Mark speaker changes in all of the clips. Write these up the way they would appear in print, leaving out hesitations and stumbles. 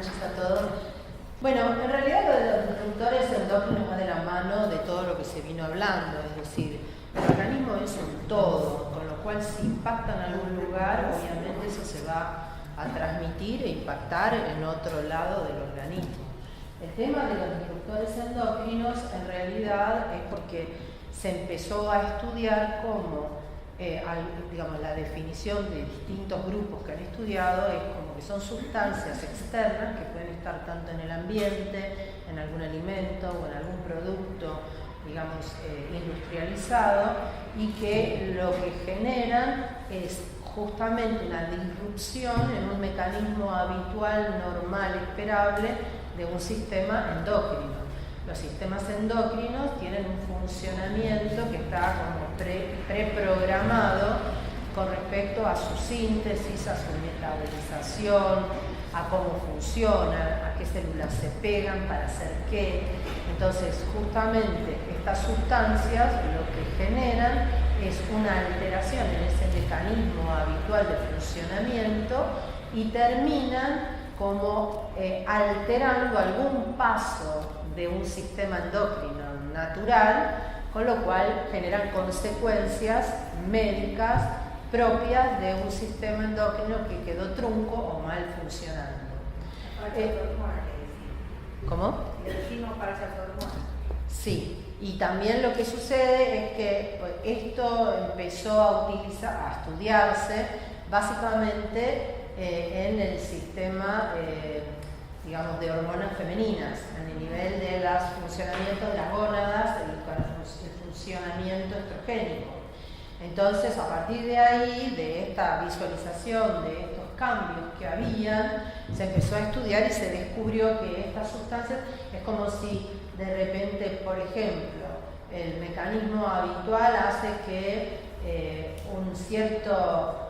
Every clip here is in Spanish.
Speaker 1: noches a todos. Bueno, en realidad lo de los disruptores endócrinos va de la mano de todo lo que se vino hablando, es decir, el organismo es un todo, con lo cual si impacta en algún lugar, obviamente eso se va a transmitir e impactar en otro lado del organismo. El tema de los disruptores endocrinos en realidad es porque se empezó a estudiar cómo digamos, la definición de distintos grupos que han estudiado es como que son sustancias externas que pueden estar tanto en el ambiente, en algún alimento o en algún producto, digamos, industrializado, y que lo que generan es justamente una disrupción en un mecanismo habitual, normal, esperable de un sistema endocrino. Los sistemas endocrinos tienen un funcionamiento que está como preprogramado con respecto a su síntesis, a su metabolización, a cómo funciona, a qué células se pegan para hacer qué. Entonces, justamente estas sustancias lo que generan es una alteración en ese mecanismo habitual de funcionamiento y terminan como alterando algún paso de un sistema endocrino natural, con lo cual generan consecuencias médicas propias de un sistema endocrino que quedó trunco o mal funcionando. ¿Cómo? Sí, y también lo que sucede es que esto empezó a estudiarse básicamente en el sistema digamos, de hormonas femeninas, en el nivel de los funcionamientos de las gónadas y el funcionamiento estrogénico. Entonces, a partir de ahí, de esta visualización de estos cambios que había, se empezó a estudiar y se descubrió que estas sustancias es como si de repente, por ejemplo, el mecanismo habitual hace que un cierto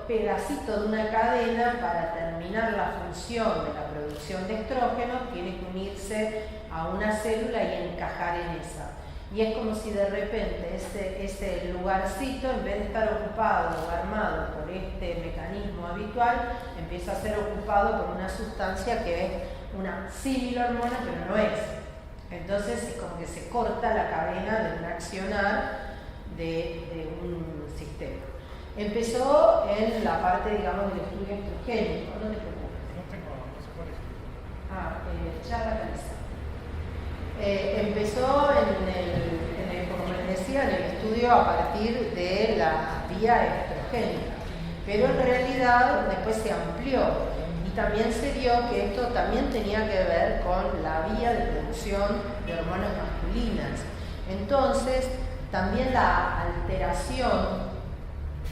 Speaker 1: pedacito de una cadena, para terminar la función de la producción de estrógeno, tiene que unirse a una célula y encajar en esa. Y es como si de repente ese lugarcito, en vez de estar ocupado o armado por este mecanismo habitual, empieza a ser ocupado por una sustancia que es una similhormona, pero no es. Entonces es como que se corta la cadena de un accionar de un sistema. Empezó en la parte, digamos, del estudio estrogénico. No te preocupes.
Speaker 2: No tengo,
Speaker 1: Ya la realizé. Empezó como les decía, en el estudio a partir de la vía estrogénica, pero en realidad después se amplió y también se vio que esto también tenía que ver con la vía de producción de hormonas masculinas. Entonces, también la alteración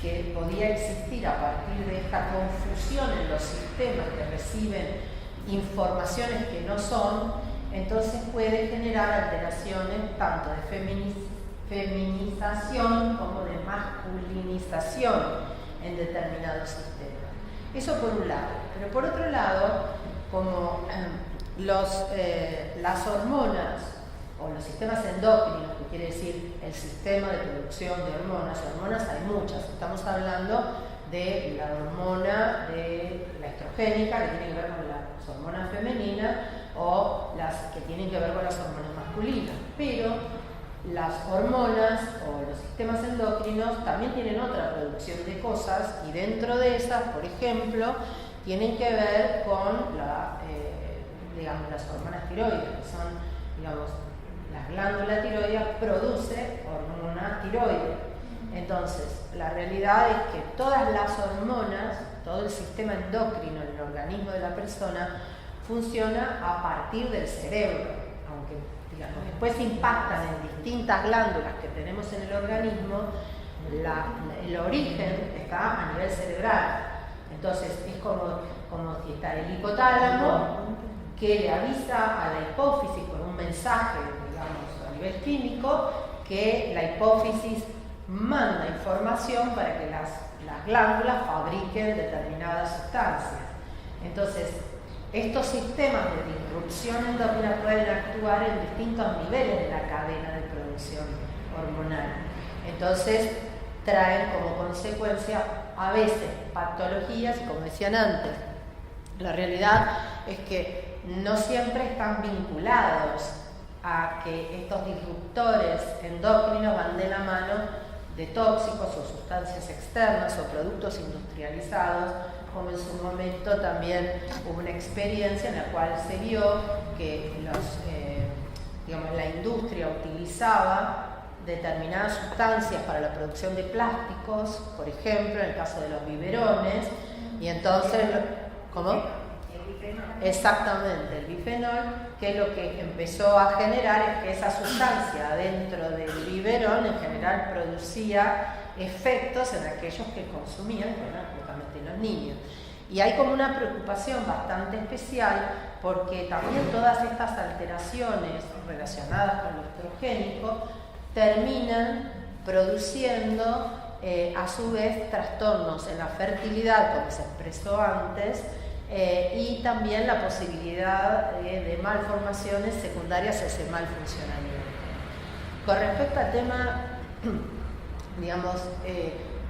Speaker 1: que podía existir a partir de esta confusión en los sistemas que reciben informaciones que no son, entonces puede generar alteraciones tanto de feminización como de masculinización en determinados sistemas. Eso por un lado. Pero por otro lado, como las hormonas o los sistemas endócrinos, que quiere decir el sistema de producción de hormonas hay muchas, estamos hablando de la hormona de la estrogénica, que tiene que ver con las hormonas femeninas, o las que tienen que ver con las hormonas masculinas, pero las hormonas o los sistemas endocrinos también tienen otra producción de cosas, y dentro de esas, por ejemplo, tienen que ver con digamos, las hormonas tiroides, que son, digamos, la glándula tiroidea produce hormona tiroide. Entonces, la realidad es que todas las hormonas, todo el sistema endocrino en el organismo de la persona funciona a partir del cerebro, aunque, digamos, después impactan en distintas glándulas que tenemos en el organismo. El origen está a nivel cerebral. Entonces, es como si está el hipotálamo, que le avisa a la hipófisis con un mensaje, digamos, a nivel químico, que la hipófisis manda información para que las glándulas fabriquen determinadas sustancias. Entonces, estos sistemas de disrupción endocrina pueden actuar en distintos niveles de la cadena de producción hormonal. Entonces, traen como consecuencia a veces patologías, y como decían antes, La realidad es que no siempre están vinculados a que estos disruptores endocrinos van de la mano de tóxicos o sustancias externas o productos industrializados, como en su momento también hubo una experiencia en la cual se vio que la industria utilizaba determinadas sustancias para la producción de plásticos, por ejemplo, en el caso de los biberones, y entonces, ¿cómo?
Speaker 2: El bifenol.
Speaker 1: Exactamente, el bifenol, que lo que empezó a generar es que esa sustancia dentro del biberón en general producía efectos en aquellos que consumían, que eran justamente los niños. Y hay como una preocupación bastante especial porque también todas estas alteraciones relacionadas con lo estrogénico terminan produciendo a su vez trastornos en la fertilidad, como se expresó antes, y también la posibilidad de malformaciones secundarias a ese mal funcionamiento. Con respecto al tema, digamos,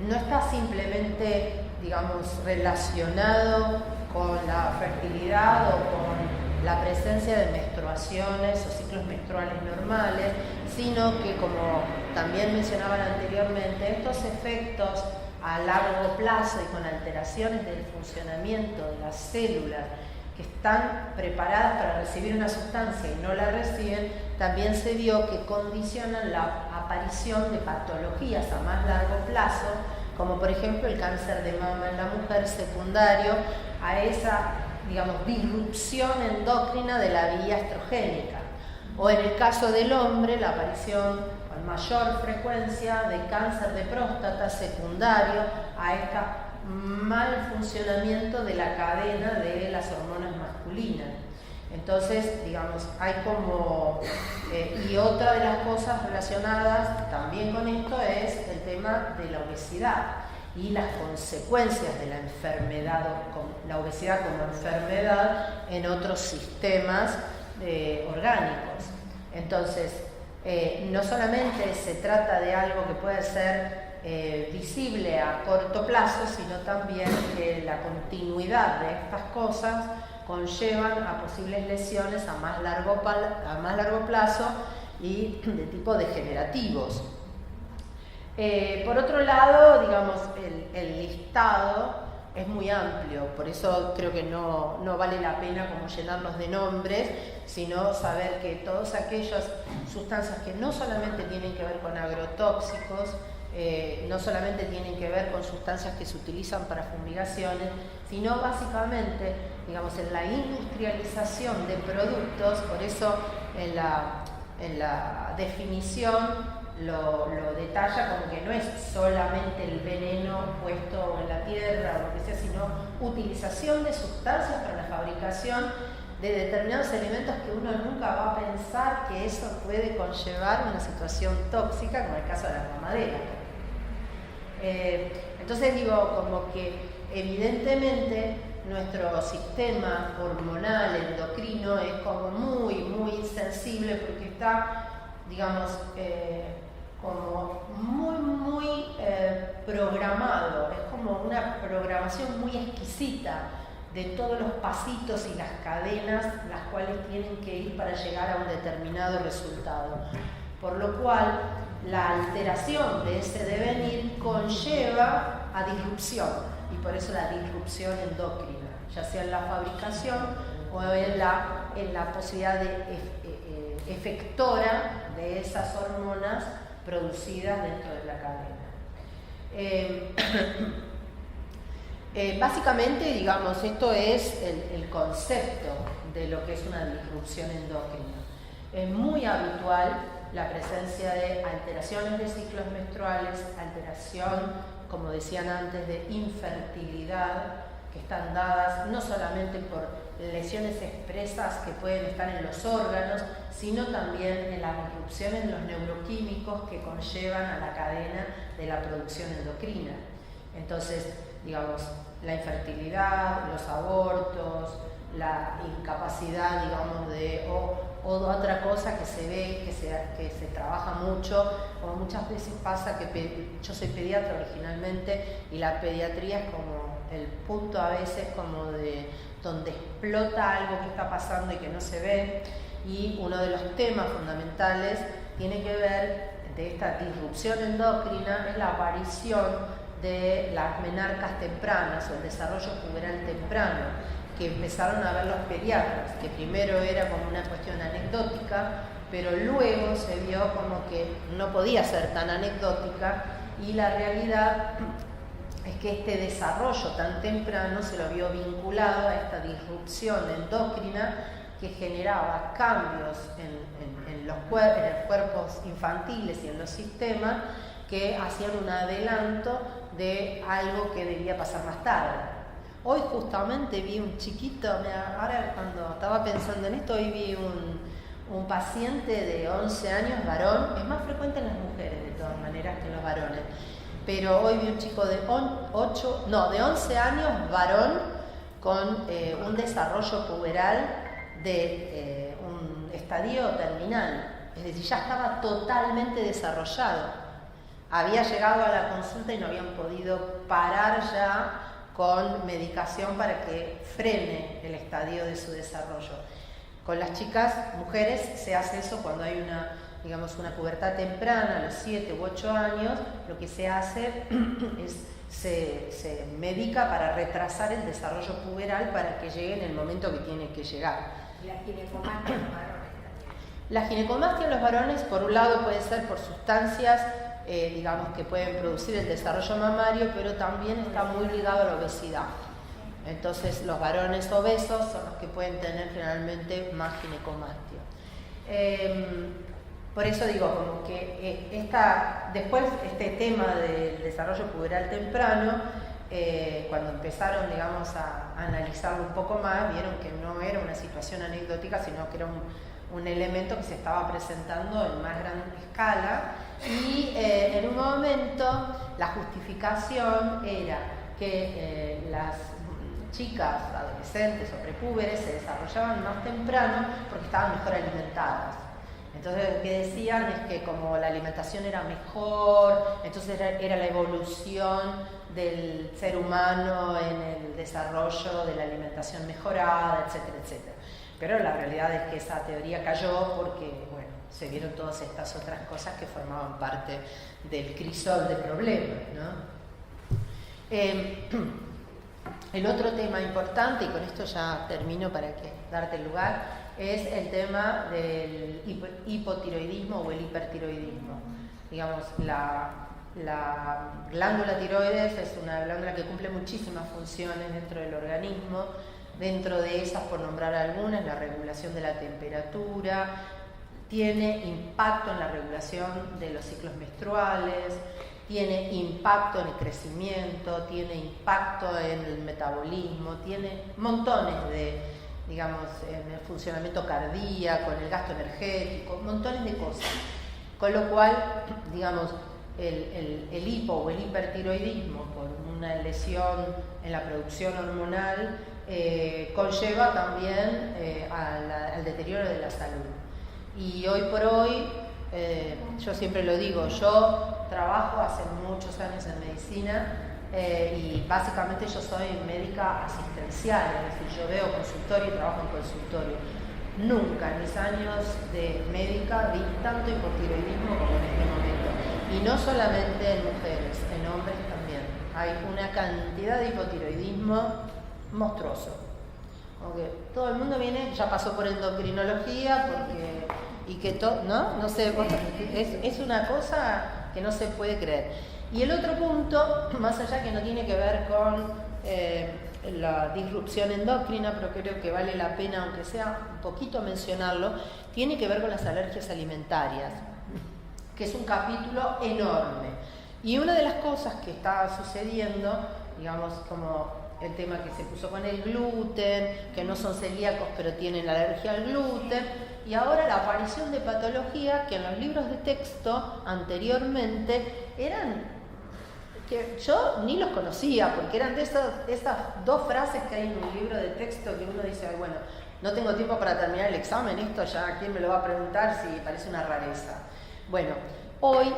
Speaker 1: no está simplemente, digamos, relacionado con la fertilidad o con la presencia de menstruaciones o ciclos menstruales normales, sino que, como también mencionaban anteriormente, estos efectos a largo plazo y con alteraciones del funcionamiento de las células que están preparadas para recibir una sustancia y no la reciben, también se vio que condicionan la aparición de patologías a más largo plazo, como por ejemplo el cáncer de mama en la mujer secundario a esa, digamos, disrupción endocrina de la vía estrogénica, o en el caso del hombre la aparición con mayor frecuencia de cáncer de próstata secundario a este mal funcionamiento de la cadena de las hormonas masculinas. Entonces, digamos, hay como... y otra de las cosas relacionadas también con esto es el tema de la obesidad y las consecuencias de la enfermedad, la obesidad como enfermedad en otros sistemas orgánicos. Entonces, no solamente se trata de algo que puede ser visible a corto plazo, sino también que la continuidad de estas cosas conllevan a posibles lesiones a más largo plazo y de tipo degenerativos. Por otro lado, digamos, el listado es muy amplio, por eso creo que no vale la pena como llenarnos de nombres, sino saber que todas aquellas sustancias que no solamente tienen que ver con agrotóxicos, no solamente tienen que ver con sustancias que se utilizan para fumigaciones, sino básicamente, digamos, en la industrialización de productos. Por eso en la definición lo detalla como que no es solamente el veneno puesto en la tierra o lo que sea, sino utilización de sustancias para la fabricación de determinados elementos que uno nunca va a pensar que eso puede conllevar una situación tóxica, como el caso de la mamadera. Entonces digo, como que evidentemente nuestro sistema hormonal endocrino es como muy sensible porque está, digamos, como muy programado, es como una programación muy exquisita de todos los pasitos y las cadenas las cuales tienen que ir para llegar a un determinado resultado. Por lo cual, la alteración de ese devenir conlleva a disrupción, y por eso la disrupción endocrina, ya sea en la fabricación o en la posibilidad de efectora de esas hormonas producidas dentro de la cadena. Básicamente, digamos, esto es el concepto de lo que es una disrupción endocrina. Es muy habitual la presencia de alteraciones de ciclos menstruales, alteración, como decían antes, de infertilidad, que están dadas no solamente por lesiones expresas que pueden estar en los órganos, sino también en las disrupciones de los neuroquímicos que conllevan a la cadena de la producción endocrina. Entonces, digamos, la infertilidad, los abortos, la incapacidad, digamos, o otra cosa que se ve, que se trabaja mucho, como muchas veces pasa que yo soy pediatra originalmente y la pediatría es como el punto a veces como de donde explota algo que está pasando y que no se ve, y uno de los temas fundamentales tiene que ver de esta disrupción endocrina es la aparición de las menarcas tempranas o el desarrollo puberal temprano, que empezaron a ver los pediatras, que primero era como una cuestión anecdótica, pero luego se vio como que no podía ser tan anecdótica, y la realidad es que este desarrollo tan temprano se lo vio vinculado a esta disrupción endocrina que generaba cambios en los cuerpos infantiles y en los sistemas que hacían un adelanto de algo que debía pasar más tarde. Hoy justamente vi un chiquito, ahora cuando estaba pensando en esto, hoy vi un paciente de 11 años, varón, es más frecuente en las mujeres de todas maneras que en los varones, pero hoy vi un chico de 11 años, varón, con un desarrollo puberal de un estadio terminal, es decir, ya estaba totalmente desarrollado. Había llegado a la consulta y no habían podido parar ya con medicación para que frene el estadio de su desarrollo. Con las chicas, mujeres, se hace eso cuando hay una pubertad temprana, a los 7 u 8 años, lo que se hace es se medica para retrasar el desarrollo puberal para que llegue en el momento que tiene que llegar.
Speaker 2: La ginecomastia en los varones también.
Speaker 1: La ginecomastia en los varones, por un lado, puede ser por sustancias que pueden producir el desarrollo mamario, pero también está muy ligado a la obesidad. Entonces, los varones obesos son los que pueden tener generalmente más ginecomastia. Por eso digo, como que después este tema del desarrollo puberal temprano, cuando empezaron, a analizarlo un poco más, vieron que no era una situación anecdótica, sino que era un elemento que se estaba presentando en más gran escala, y en un momento la justificación era que las chicas, adolescentes o prepúberes se desarrollaban más temprano porque estaban mejor alimentadas. Entonces lo que decían es que como la alimentación era mejor, entonces era la evolución del ser humano en el desarrollo de la alimentación mejorada, etcétera, etcétera. Pero la realidad es que esa teoría cayó porque, se vieron todas estas otras cosas que formaban parte del crisol de problemas, ¿no? El otro tema importante, y con esto ya termino para darte el lugar, es el tema del hipotiroidismo o el hipertiroidismo. La glándula tiroides es una glándula que cumple muchísimas funciones dentro del organismo. Dentro de esas, por nombrar algunas, la regulación de la temperatura, tiene impacto en la regulación de los ciclos menstruales, tiene impacto en el crecimiento, tiene impacto en el metabolismo, tiene montones en el funcionamiento cardíaco, en el gasto energético, montones de cosas. Con lo cual, el hipo o el hipertiroidismo por una lesión en la producción hormonal conlleva también al deterioro de la salud. Y hoy por hoy, yo siempre lo digo, yo trabajo hace muchos años en medicina y básicamente yo soy médica asistencial, es decir, yo veo consultorio y trabajo en consultorio. Nunca en mis años de médica vi tanto hipotiroidismo como en este momento. Y no solamente en mujeres, en hombres también. Hay una cantidad de hipotiroidismo monstruoso. Okay. Todo el mundo ya pasó por endocrinología no sé, es una cosa que no se puede creer. Y el otro punto, más allá que no tiene que ver con la disrupción endocrina, pero creo que vale la pena, aunque sea un poquito mencionarlo, tiene que ver con las alergias alimentarias, que es un capítulo enorme. Y una de las cosas que está sucediendo, como el tema que se puso con el gluten, que no son celíacos pero tienen alergia al gluten, y ahora la aparición de patologías que en los libros de texto anteriormente eran, que yo ni los conocía, porque eran de esas dos frases que hay en un libro de texto que uno dice, bueno, no tengo tiempo para terminar el examen, esto ya, ¿quién me lo va a preguntar si parece una rareza? Bueno, hoy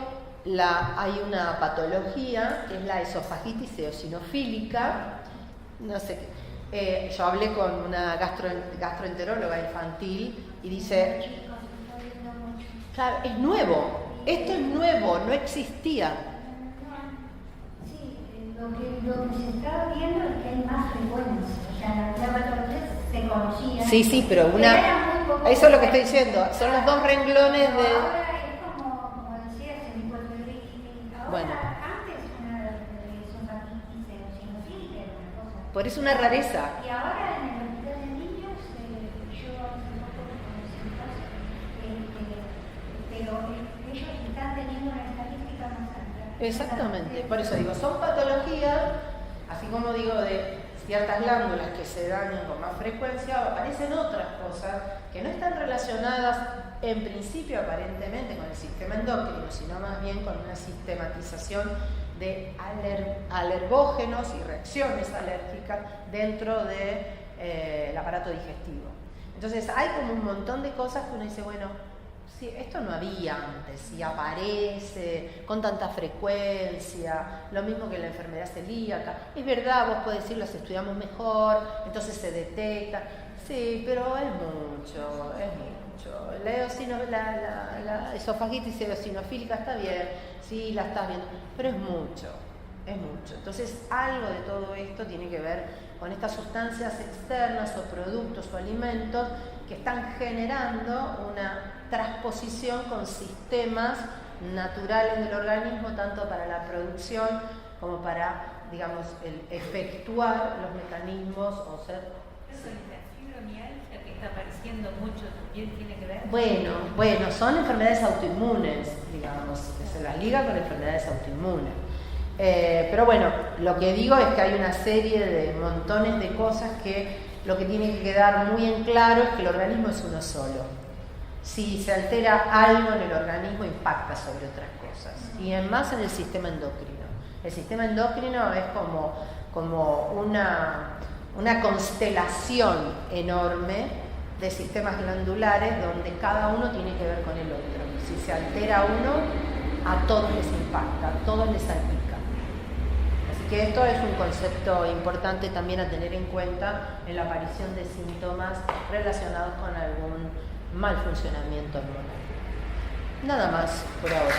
Speaker 1: hay una patología que es la esofagitis eosinofílica, no sé qué. Yo hablé con una gastroenteróloga infantil y dice,
Speaker 3: Chicos, está viendo mucho.
Speaker 1: claro, es nuevo, esto es nuevo, no existía.
Speaker 3: Sí, lo que se está viendo es que hay más frecuencia. O sea, la dermatología se conocía.
Speaker 1: Sí, pero
Speaker 3: era muy poco
Speaker 1: eso es lo que estoy
Speaker 3: frecuente.
Speaker 1: diciendo, son los dos renglones
Speaker 3: Pero
Speaker 1: de...
Speaker 3: ahora es como decías, el hipotiroidismo. Ahora,
Speaker 1: Bueno.
Speaker 3: antes una esofagititis eosinofílica era una cosa.
Speaker 1: Por eso una rareza.
Speaker 3: Y ahora en el hospital de niños, yo hace poco conocí un caso, pero ellos están teniendo una estadística más alta.
Speaker 1: Exactamente, por eso digo, son patologías, así como digo, de ciertas glándulas que se dañan con más frecuencia, aparecen otras cosas que no están relacionadas en principio aparentemente con el sistema endocrino, sino más bien con una sistematización de alergógenos y reacciones alérgicas dentro del aparato digestivo. Entonces hay como un montón de cosas que uno dice, bueno, sí, esto no había antes, y aparece con tanta frecuencia, lo mismo que la enfermedad celíaca. Es verdad, vos podés decir, las estudiamos mejor, entonces se detecta. Sí, pero es mucho. La esofagitis eosinofílica está bien, sí, la estás viendo, pero es mucho. Entonces, algo de todo esto tiene que ver con estas sustancias externas o productos o alimentos que están generando una transposición con sistemas naturales del organismo, tanto para la producción como para, digamos, el efectuar los mecanismos o ser...
Speaker 2: Eso es la fibromialgia que está apareciendo mucho, también tiene que ver.
Speaker 1: Bueno, son enfermedades autoinmunes, digamos, se las liga con enfermedades autoinmunes. Pero bueno, lo que digo es que hay una serie de montones de cosas que lo que tiene que quedar muy en claro es que el organismo es uno solo. Si se altera algo en el organismo, impacta sobre otras cosas. Y más en el sistema endocrino. El sistema endocrino es como una constelación enorme de sistemas glandulares donde cada uno tiene que ver con el otro. Si se altera uno, a todos les impacta, a todos les salpica. Así que esto es un concepto importante también a tener en cuenta en la aparición de síntomas relacionados con algún mal funcionamiento hormonal. Nada más por ahora.